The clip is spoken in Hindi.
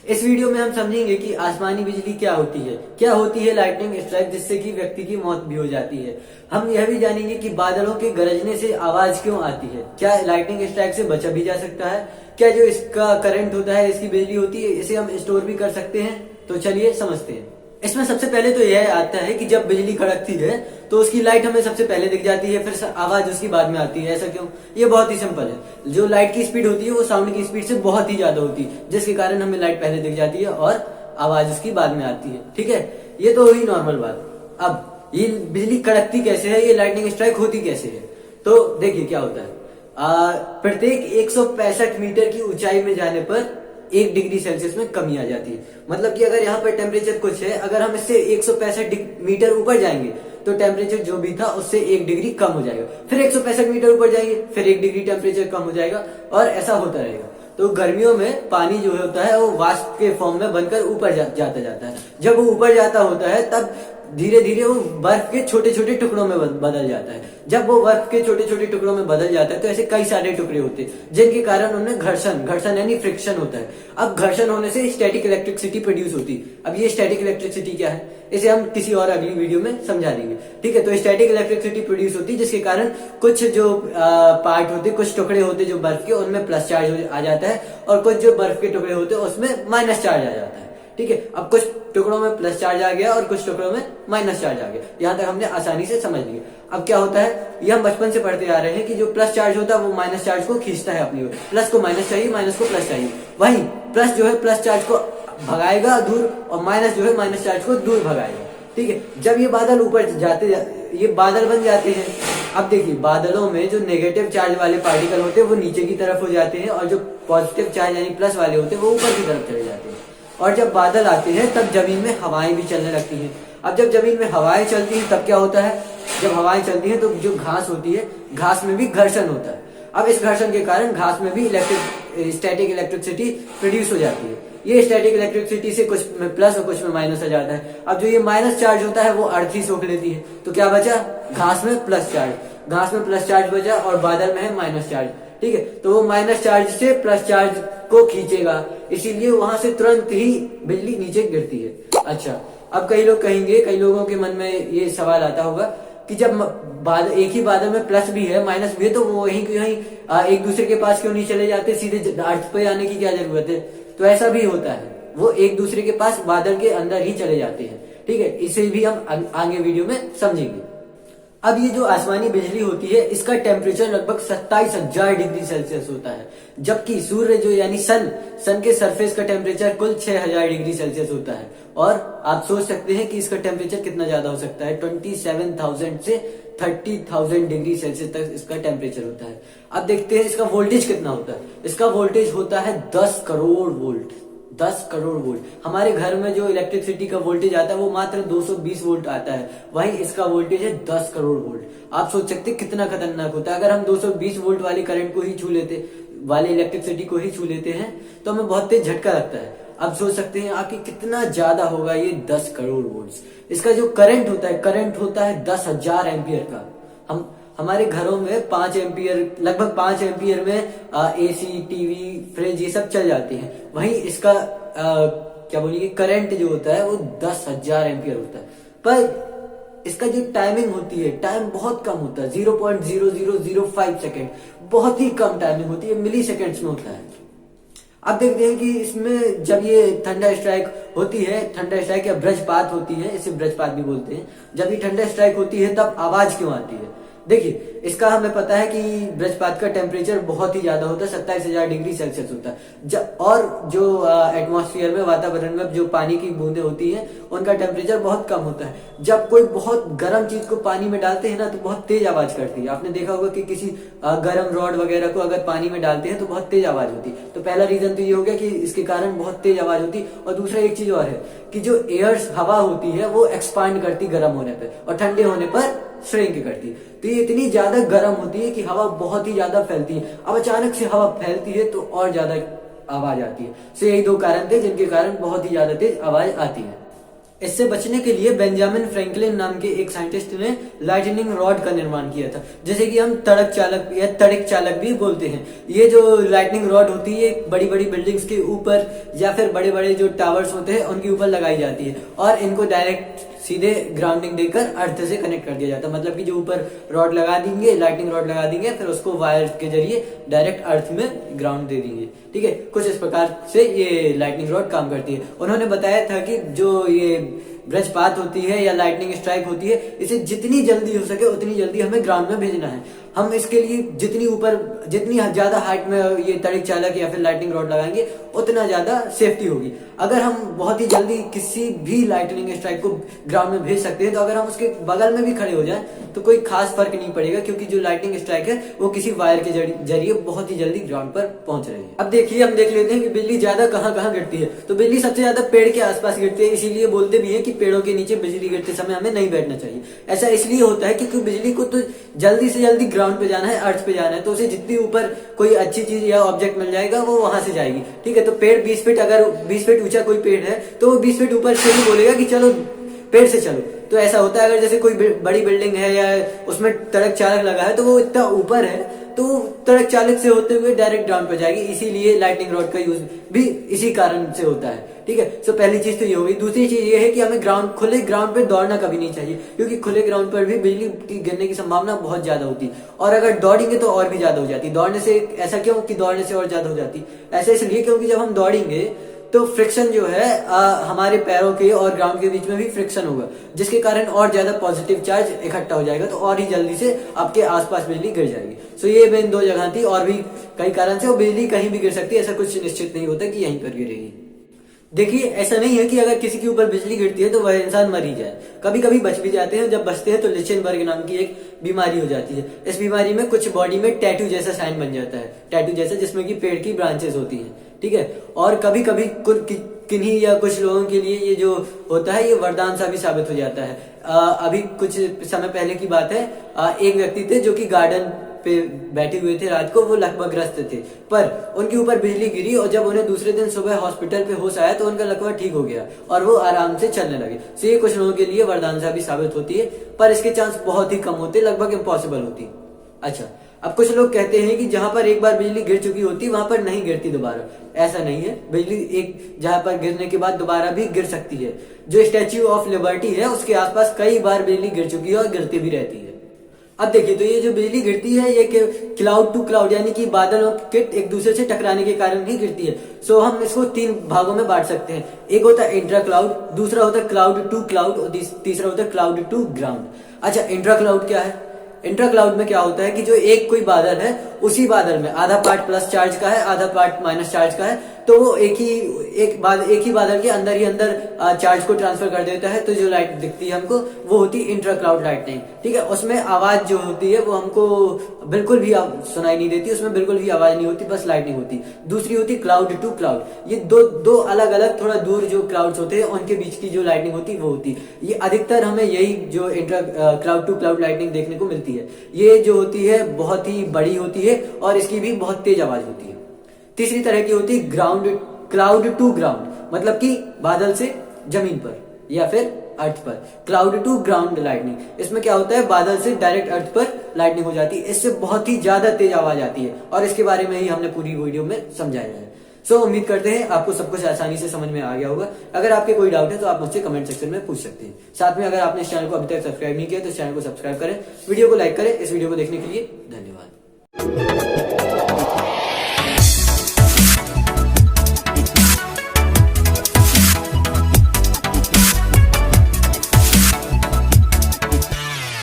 इस वीडियो में हम समझेंगे कि आसमानी बिजली क्या होती है लाइटनिंग स्ट्राइक, जिससे कि व्यक्ति की मौत भी हो जाती है। हम यह भी जानेंगे कि बादलों के गरजने से आवाज क्यों आती है, क्या लाइटनिंग स्ट्राइक से बचा भी जा सकता है, क्या जो इसका करंट होता है, इसकी बिजली होती है, इसे हम स्टोर भी कर सकते हैं। तो चलिए समझते हैं। इसमें सबसे पहले तो यह आता है कि जब बिजली कड़कती है तो उसकी लाइट हमें सबसे पहले दिख जाती है, फिर आवाज उसकी बाद में आती है। ऐसा क्यों? ये बहुत ही सिंपल है। जो लाइट की स्पीड होती है वो साउंड की स्पीड से बहुत ही ज्यादा होती है, जिसके कारण हमें लाइट पहले दिख जाती है और आवाज उसकी बाद में आती है। ठीक है, ये तो हुई नॉर्मल बात। अब ये बिजली कड़कती कैसे है, ये लाइटनिंग स्ट्राइक होती कैसे है, तो देखिए क्या होता है। प्रत्येक 165 मीटर की ऊंचाई में जाने पर 1 डिग्री सेल्सियस में कमी आ जाती है। मतलब कि अगर यहाँ पर टेम्परेचर कुछ है, अगर हम इससे 165 मीटर ऊपर जाएंगे तो टेम्परेचर जो भी था उससे 1 डिग्री कम हो जाएगा, फिर 165 मीटर ऊपर जाएंगे फिर 1 डिग्री टेम्परेचर कम हो जाएगा, और ऐसा होता रहेगा। तो गर्मियों में पानी जो होता है वो वाष्प के फॉर्म में बनकर ऊपर जाता जाता है। जब वो ऊपर जाता होता है तब धीरे धीरे वो बर्फ के छोटे छोटे टुकड़ों में बदल जाता है। जब वो बर्फ के छोटे छोटे टुकड़ों में बदल जाता है तो ऐसे कई सारे टुकड़े होते हैं, जिनके कारण उनमें घर्षण यानी फ्रिक्शन होता है। अब घर्षण होने से स्टैटिक इलेक्ट्रिसिटी प्रोड्यूस होती है। अब ये स्टैटिक इलेक्ट्रिसिटी क्या है, इसे हम किसी और अगली वीडियो में समझा देंगे। ठीक है, तो स्टैटिक इलेक्ट्रिसिटी प्रोड्यूस होती है, जिसके कारण कुछ जो पार्ट होते, कुछ टुकड़े होते जो बर्फ के, उनमें प्लस चार्ज आ जाता है, और कुछ जो बर्फ के टुकड़े होते हैं उसमें माइनस चार्ज आ जाता है। ठीक है, अब कुछ टुकड़ों में प्लस चार्ज आ गया और कुछ टुकड़ों में माइनस चार्ज आ गया। यहां तक हमने आसानी से समझ लिया। अब क्या होता है, ये हम बचपन से पढ़ते आ रहे हैं कि जो प्लस चार्ज होता है वो माइनस चार्ज को खींचता है अपनी ओर। प्लस को माइनस चाहिए, माइनस को प्लस चाहिए। वहीं प्लस जो है प्लस चार्ज को भगाएगा दूर, और माइनस जो है माइनस चार्ज को दूर भगाएगा। ठीक है, जब ये बादल ऊपर जाते, ये बादल बन जाते हैं। अब देखिए, बादलों में जो नेगेटिव चार्ज वाले पार्टिकल होते हैं वो नीचे की तरफ हो जाते हैं, और जो पॉजिटिव चार्ज यानी प्लस वाले होते हैं वो ऊपर की तरफ चले जाते हैं। और जब बादल आते हैं तब जमीन में हवाएं भी चलने लगती हैं। अब जब जमीन में हवाएं चलती हैं तब क्या होता है, जब हवाएं चलती हैं तो जो घास होती है, घास में भी घर्षण होता है। अब इस घर्षण के कारण घास में भी स्टैटिक इलेक्ट्रिसिटी प्रोड्यूस हो जाती है। ये स्टैटिक इलेक्ट्रिसिटी से कुछ में प्लस और कुछ में माइनस आ जाता है। अब जो ये माइनस चार्ज होता है वो अर्थ ही सोख लेती है, तो क्या बचा, घास में प्लस चार्ज। घास में प्लस चार्ज बचा और बादल में है माइनस चार्ज। ठीक है, तो वो माइनस चार्ज से प्लस चार्ज को खींचेगा, इसीलिए वहां से तुरंत ही बिजली नीचे गिरती है। अच्छा, अब कई लोग कहेंगे, कई लोगों के मन में ये सवाल आता होगा कि जब एक ही बादल में प्लस भी है माइनस भी है तो वो वहीं एक दूसरे के पास क्यों नहीं चले जाते, सीधे अर्थ पे आने की क्या जरूरत है? तो ऐसा भी होता है, वो एक दूसरे के पास बादल के अंदर ही चले जाते हैं। ठीक है, इसे भी हम आगे वीडियो में समझेंगे। अब ये जो आसमानी बिजली होती है इसका टेम्परेचर लगभग 27,000 डिग्री सेल्सियस होता है, जबकि सूर्य जो यानी सन के सरफेस का टेम्परेचर कुल 6,000 डिग्री सेल्सियस होता है। और आप सोच सकते हैं कि इसका टेम्परेचर कितना ज्यादा हो सकता है, 27,000 से 30,000 डिग्री सेल्सियस तक इसका टेम्परेचर होता है। अब देखते हैं इसका वोल्टेज कितना होता है। इसका वोल्टेज होता है 10 करोड़ वोल्ट। 10 करोड़ वोल्ट। हमारे घर में जो इलेक्ट्रिसिटी का वोल्टेज आता है वो मात्र 220 वोल्ट आता है, वहीं इसका वोल्टेज है 10 करोड़ वोल्ट। आप सोच सकते हैं कितना खतरनाक होता है। अगर हम 220 वोल्ट वाले करंट को ही छू लेते, वाले इलेक्ट्रिसिटी को ही छू लेते हैं तो हमें बहुत तेज झटका लगता है। अब सोच सकते हैं आपकी कितना ज्यादा होगा ये 10 करोड़ वोल्ट। इसका जो करंट होता है 10,000 एम्पियर का। हमारे घरों में 5 एम्पियर, लगभग 5 एम्पियर में एसी, टीवी, फ्रिज ये सब चल जाते हैं। वहीं इसका क्या बोलिए, करंट जो होता है वो 10,000 एम्पियर होता है। पर इसका जो टाइमिंग होती है, टाइम बहुत कम होता है, 0.0005 सेकेंड। बहुत ही कम टाइमिंग होती है, मिली सेकेंड्स में होता है। अब देखते हैं कि इसमें जब ये थंडर स्ट्राइक होती है, थंडर स्ट्राइक या वज्रपात होती है, इसे वज्रपात भी बोलते हैं। जब ये थंडर स्ट्राइक होती है तब आवाज क्यों आती है? देखिए, इसका हमें पता है कि वज्रपात का टेम्परेचर बहुत ही ज्यादा होता है, 27,000 डिग्री सेल्सियस होता है। और जो एटमॉस्फेयर में, वातावरण में जो पानी की बूंदें होती हैं उनका टेम्परेचर बहुत कम होता है। जब कोई बहुत गर्म चीज को पानी में डालते हैं ना तो बहुत तेज आवाज करती है। आपने देखा होगा कि किसी गर्म रॉड वगैरह को अगर पानी में डालते हैं तो बहुत तेज आवाज होती है। तो पहला रीजन तो ये हो गया कि इसके कारण बहुत तेज आवाज होती। और दूसरा एक चीज और है कि जो हवा होती है वो एक्सपांड करती गर्म होने पर, और ठंडे होने पर श्रिंक करती। तो ये इतनी ज्यादा गर्म होती है कि हवा बहुत ही ज्यादा फैलती है। अब अचानक से हवा फैलती है तो और ज्यादा आवाज आती है। यही 2 कारण थे जिनके कारण बहुत ही ज्यादा तेज आवाज आती है। इससे बचने के लिए बेंजामिन फ्रैंकलिन नाम के एक साइंटिस्ट ने लाइटनिंग रॉड का निर्माण किया था, जैसे कि हम तड़क चालक या तड़िक चालक भी बोलते हैं। ये जो लाइटनिंग रॉड होती है बड़ी बड़ी बिल्डिंग्स के ऊपर या फिर बड़े बड़े जो टावर्स होते हैं उनके ऊपर लगाई जाती है और इनको डायरेक्ट सीधे ग्राउंडिंग देकर अर्थ से कनेक्ट कर दिया जाता है। मतलब कि जो ऊपर रॉड लगा देंगे, लाइटनिंग रॉड लगा देंगे, फिर उसको वायर के जरिए डायरेक्ट अर्थ में ग्राउंड दे देंगे। ठीक है, कुछ इस प्रकार से ये लाइटनिंग रॉड काम करती है। उन्होंने बताया था कि जो ये वज्रपात होती है या लाइटनिंग स्ट्राइक होती है, इसे जितनी जल्दी हो सके उतनी जल्दी हमें ग्राउंड में भेजना है। हम इसके लिए जितनी ज्यादा हाइट में ये तड़िक चालक या फिर लाइटनिंग रॉड लगाएंगे उतना ज्यादा सेफ्टी होगी। अगर हम बहुत ही जल्दी किसी भी लाइटनिंग स्ट्राइक को ग्राउंड में भेज सकते हैं, तो अगर हम उसके बगल में भी खड़े हो जाएं तो कोई खास फर्क नहीं पड़ेगा, क्योंकि जो लाइटनिंग स्ट्राइक है वो किसी वायर के जरिए बहुत ही जल्दी ग्राउंड पर पहुंच रही है। अब देखिए, हम देख लेते हैं कि बिजली ज्यादा कहाँ गिरती है। तो बिजली सबसे ज्यादा पेड़ के आसपास गिरती है, इसीलिए बोलते भी है कि पेड़ों के नीचे बिजली गिरते समय हमें नहीं बैठना चाहिए। ऐसा इसलिए होता है क्योंकि बिजली को तो जल्दी से जल्दी ग्राउंड पे जाना है, अर्थ पे जाना है, तो उसे जितनी ऊपर कोई अच्छी चीज या ऑब्जेक्ट मिल जाएगा वो वहां से जाएगी। ठीक है, तो पेड़ 20 फीट, अगर 20 फीट ऊंचा कोई पेड़ है तो वो 20 फीट ऊपर से ही बोलेगा कि चलो पेड़ से चलो। तो ऐसा होता है, अगर जैसे कोई बड़ी बिल्डिंग है या उसमें तड़क चालक लगा है तो वो इतना ऊपर है तो तड़क चालक से होते हुए डायरेक्ट ग्राउंड पर जाएगी। इसीलिए लाइटनिंग रॉड का यूज भी इसी कारण से होता है। ठीक है, तो पहली चीज तो ये होगी। दूसरी चीज ये है कि हमें खुले ग्राउंड पे दौड़ना कभी नहीं चाहिए, क्योंकि खुले ग्राउंड पर भी बिजली की गिरने की संभावना बहुत ज्यादा होती है, और अगर दौड़ेंगे तो और भी ज्यादा हो जाती है। दौड़ने से ऐसा क्यों कि दौड़ने से और ज्यादा हो जाती है? ऐसा इसलिए क्योंकि जब हम दौड़ेंगे तो फ्रिक्शन जो है हमारे पैरों के और ग्राउंड के बीच में भी फ्रिक्शन होगा, जिसके कारण और ज्यादा पॉजिटिव चार्ज इकट्ठा हो जाएगा, तो और ही जल्दी से आपके आसपास बिजली गिर जाएगी। सो ये मेन दो जगह थी, और भी कई कारण से वो बिजली कहीं भी गिर सकती है, ऐसा कुछ निश्चित नहीं होता कि यहीं पर गिरेगी। देखिए, ऐसा नहीं है कि अगर किसी के ऊपर बिजली गिरती है तो वह इंसान मर ही जाए। कभी कभी बच भी जाते हैं। जब बचते हैं तो लिचेनबर्ग नाम की एक बीमारी हो जाती है। इस बीमारी में कुछ बॉडी में टैटू जैसा साइन बन जाता है, टैटू जैसा, जिसमें कि पेड़ की ब्रांचेस होती हैं। ठीक है, और कभी कभी किन्हीं या कुछ लोगों के लिए ये जो होता है ये वरदान सा भी साबित हो जाता है। अभी कुछ समय पहले की बात है, एक व्यक्ति थे जो कि गार्डन पे बैठे हुए थे रात को, वो लगभग ग्रस्त थे, पर उनके ऊपर बिजली गिरी और जब उन्हें दूसरे दिन सुबह हॉस्पिटल पे होश आया तो उनका लगभग ठीक हो गया और वो आराम से चलने लगे। तो ये कुछ लोगों के लिए वरदान सा भी साबित होती है, पर इसके चांस बहुत ही कम होते, लगभग इम्पॉसिबल होती। अच्छा, अब कुछ लोग कहते हैं कि जहां पर एक बार बिजली गिर चुकी होती वहां पर नहीं गिरती दोबारा। ऐसा नहीं है, बिजली एक जहां पर गिरने के बाद दोबारा भी गिर सकती है। जो स्टैच्यू ऑफ लिबर्टी है उसके आसपास कई बार बिजली गिर चुकी है और गिरती भी रहती है। अब देखिए, तो ये जो बिजली गिरती है ये क्लाउड टू क्लाउड, यानी कि बादलों के एक दूसरे से टकराने के कारण ही गिरती है। सो हम इसको 3 भागों में बांट सकते हैं। एक होता है इंट्रा क्लाउड, दूसरा होता है क्लाउड टू क्लाउड और तीसरा होता है क्लाउड टू ग्राउंड। अच्छा, इंट्रा क्लाउड क्या है? इंट्रा क्लाउड में क्या होता है कि जो एक कोई बादल है उसी बादल में आधा पार्ट प्लस चार्ज का है, आधा पार्ट माइनस चार्ज का है, तो वो एक ही बादल के अंदर ही अंदर चार्ज को ट्रांसफर कर देता है। तो जो लाइट दिखती है हमको वो होती है इंट्रा क्लाउड लाइटनिंग। ठीक है, उसमें आवाज जो होती है वो हमको बिल्कुल भी सुनाई नहीं देती, उसमें बिल्कुल भी आवाज नहीं होती, बस लाइटनिंग होती। दूसरी होती क्लाउड टू क्लाउड। ये दो अलग अलग थोड़ा दूर जो क्लाउड्स होते हैं उनके बीच की जो लाइटनिंग होती है वो होती है। ये अधिकतर हमें यही जो intra cloud to cloud lightning देखने को मिलती है। ये जो होती है बहुत ही बड़ी होती है और इसकी भी बहुत तेज आवाज होती है। तीसरी तरह की होती है क्लाउड टू ग्राउंड, मतलब कि बादल से जमीन पर या फिर अर्थ पर। क्लाउड टू ग्राउंड लाइटनिंग, इसमें क्या होता है बादल से डायरेक्ट अर्थ पर लाइटनिंग हो जाती है। इससे बहुत ही ज्यादा तेज आवाज आती है और इसके बारे में ही हमने पूरी वीडियो में समझाया है। सो उम्मीद करते हैं आपको सब कुछ आसानी से समझ में आ गया होगा। अगर आपके कोई डाउट है तो आप मुझसे कमेंट सेक्शन में पूछ सकते हैं। साथ में अगर आपने इस चैनल को अभी तक सब्सक्राइब नहीं किया तो इस चैनल को सब्सक्राइब करें, वीडियो को लाइक करें। इस वीडियो को देखने के लिए धन्यवाद।